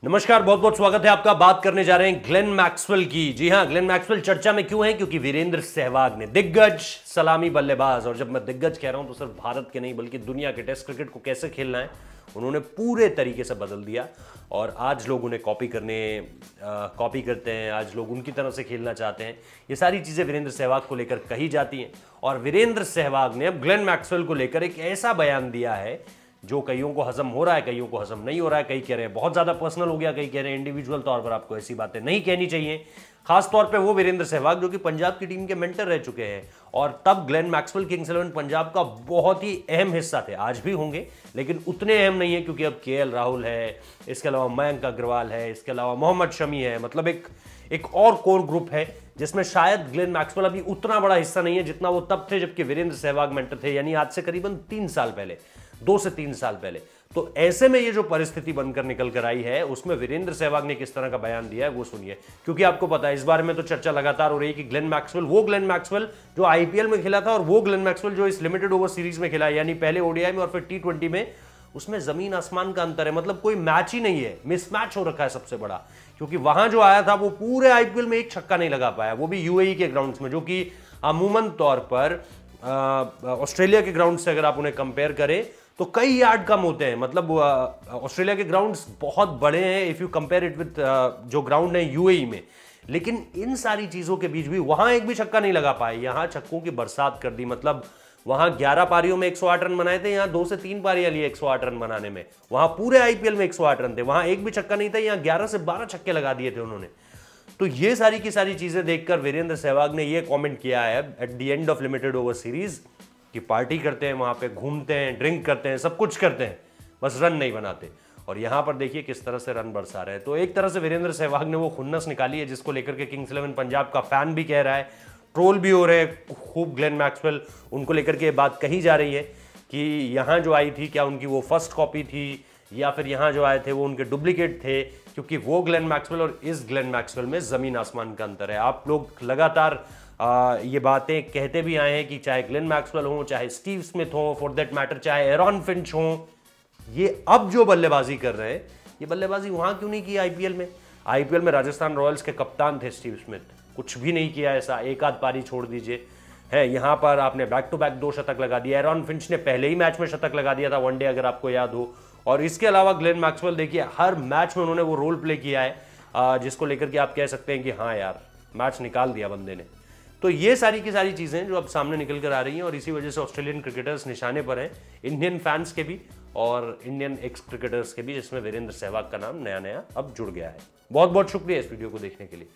नमस्कार, बहुत बहुत स्वागत है आपका। बात करने जा रहे हैं ग्लेन मैक्सवेल की। जी हां, ग्लेन मैक्सवेल चर्चा में क्यों है? क्योंकि वीरेंद्र सहवाग ने, दिग्गज सलामी बल्लेबाज, और जब मैं दिग्गज कह रहा हूं तो सिर्फ भारत के नहीं बल्कि दुनिया के टेस्ट क्रिकेट को कैसे खेलना है उन्होंने पूरे तरीके से बदल दिया। और आज लोग उन्हें कॉपी करते हैं, आज लोग उनकी तरह से खेलना चाहते हैं। ये सारी चीजें वीरेंद्र सहवाग को लेकर कही जाती हैं और वीरेंद्र सहवाग ने अब ग्लेन मैक्सवेल को लेकर एक ऐसा बयान दिया है जो कईयों को हजम हो रहा है, कईयों को हजम नहीं हो रहा है। कई कह रहे हैं बहुत ज्यादा पर्सनल हो गया, कई कह रहे हैं इंडिविजुअल तौर पर आपको ऐसी बातें नहीं कहनी चाहिए। खास तौर पे वो वीरेंद्र सहवाग जो कि पंजाब की टीम के मेंटर रह चुके हैं और तब ग्लेन मैक्सवेल किंग्स 11 पंजाब का बहुत ही अहम हिस्सा थे। आज भी होंगे लेकिन उतने अहम नहीं है, क्योंकि अब केएल राहुल है, इसके अलावा मयंक अग्रवाल है, इसके अलावा मोहम्मद शमी है। मतलब एक और कोर ग्रुप है जिसमें शायद ग्लेन मैक्सवेल अभी उतना बड़ा हिस्सा नहीं है जितना वो तब थे जबकि वीरेंद्र सहवाग मेंटर थे, यानी आज से करीबन 3 साल पहले, 2 से 3 साल पहले। तो ऐसे में ये जो परिस्थिति बनकर निकल कर आई है उसमें वीरेंद्र सहवाग ने किस तरह का बयान दिया है वो सुनिए। क्योंकि आपको पता है इस बारे में तो चर्चा लगातार हो रही है कि ग्लेन मैक्सवेल, वो ग्लेन मैक्सवेल जो आईपीएल में खेला था और वो ग्लेन मैक्सवेल जो इस लिमिटेड ओवर सीरीज में खेला, यानी पहले ओडीआई में और फिर टी20 में, उसमें जमीन आसमान का अंतर है। मतलब कोई मैच ही नहीं है, मिसमैच हो रखा है सबसे बड़ा। क्योंकि वहां जो आया था वो पूरे आईपीएल में एक छक्का नहीं लगा पाया, वो भी यूएई के ग्राउंड्स में, जो कि अमूमन तौर पर ऑस्ट्रेलिया के ग्राउंड से अगर आप उन्हें कंपेयर करें तो कई यार्ड कम होते हैं। मतलब ऑस्ट्रेलिया के ग्राउंड्स बहुत बड़े हैं if you compare it with जो ग्राउंड है यूएई में। लेकिन इन सारी चीजों के बीच भी वहां एक भी छक्का नहीं लगा पाए, यहां छक्कों की बरसात कर दी। मतलब वहां 11 पारियों में 108 रन बनाए थे, यहां 2 से 3 पारियां लिए 108 रन बनाने में। वहां पूरे आईपीएल में 108 रन थे, वहां एक भी छक्का नहीं था, यहां 11 से 12 छक्के लगा दिए थे उन्होंने। तो ये सारी की सारी चीजें देखकर वीरेंद्र सहवाग ने ये कमेंट किया है at the end of limited over series कि पार्टी करते हैं, वहां पे घूमते हैं, ड्रिंक करते हैं, सब कुछ करते हैं, बस रन नहीं बनाते। और यहां पर देखिए किस तरह से रन बरसा रहे हैं। तो एक तरह से वीरेंद्र सहवाग ने वो खुन्नस निकाली है जिसको लेकर के किंग्स 11 पंजाब का फैन भी कह रहा है, ट्रोल भी हो रहे हैं खूब ग्लेन मैक्सवेल, उनको लेकर के बात कही जा रही है कि यहां जो आई थी क्या उनकी वो फर्स्ट कॉपी थी या फिर यहां जो आए थे वो उनके डुप्लीकेट थे, क्योंकि वो ग्लेन मैक्सवेल और इस ग्लेन मैक्सवेल में जमीन आसमान का अंतर है। आप लोग लगातार ये बातें कहते भी आए हैं कि चाहे ग्लेन मैक्सवेल हो, चाहे स्टीव स्मिथ हो, फॉर दैट मैटर चाहे एरॉन फिंच हो, ये अब जो बल्लेबाजी कर रहे हैं ये बल्लेबाजी वहां क्यों नहीं की आईपीएल में? आईपीएल में राजस्थान रॉयल्स के कप्तान थे स्टीव स्मिथ, कुछ भी नहीं किया ऐसा, एक आध पारी छोड़ दीजिए है। यहां पर आपने बैक टू बैक 2 शतक लगा दिया। एरॉन फिंच ने पहले ही मैच में शतक लगा दिया था वनडे, अगर आपको याद हो। और इसके अलावा ग्लेन मैक्सवेल देखिए हर मैच में उन्होंने वो रोल प्ले किया है जिसको लेकर के आप कह सकते हैं कि हाँ यार मैच निकाल दिया बंदे ने। तो ये सारी की सारी चीजें जो अब सामने निकल कर आ रही हैं और इसी वजह से ऑस्ट्रेलियन क्रिकेटर्स निशाने पर हैं, इंडियन फैंस के भी और इंडियन एक्स क्रिकेटर्स के भी, जिसमें वीरेंद्र सहवाग का नाम नया नया अब जुड़ गया है। बहुत बहुत शुक्रिया इस वीडियो को देखने के लिए।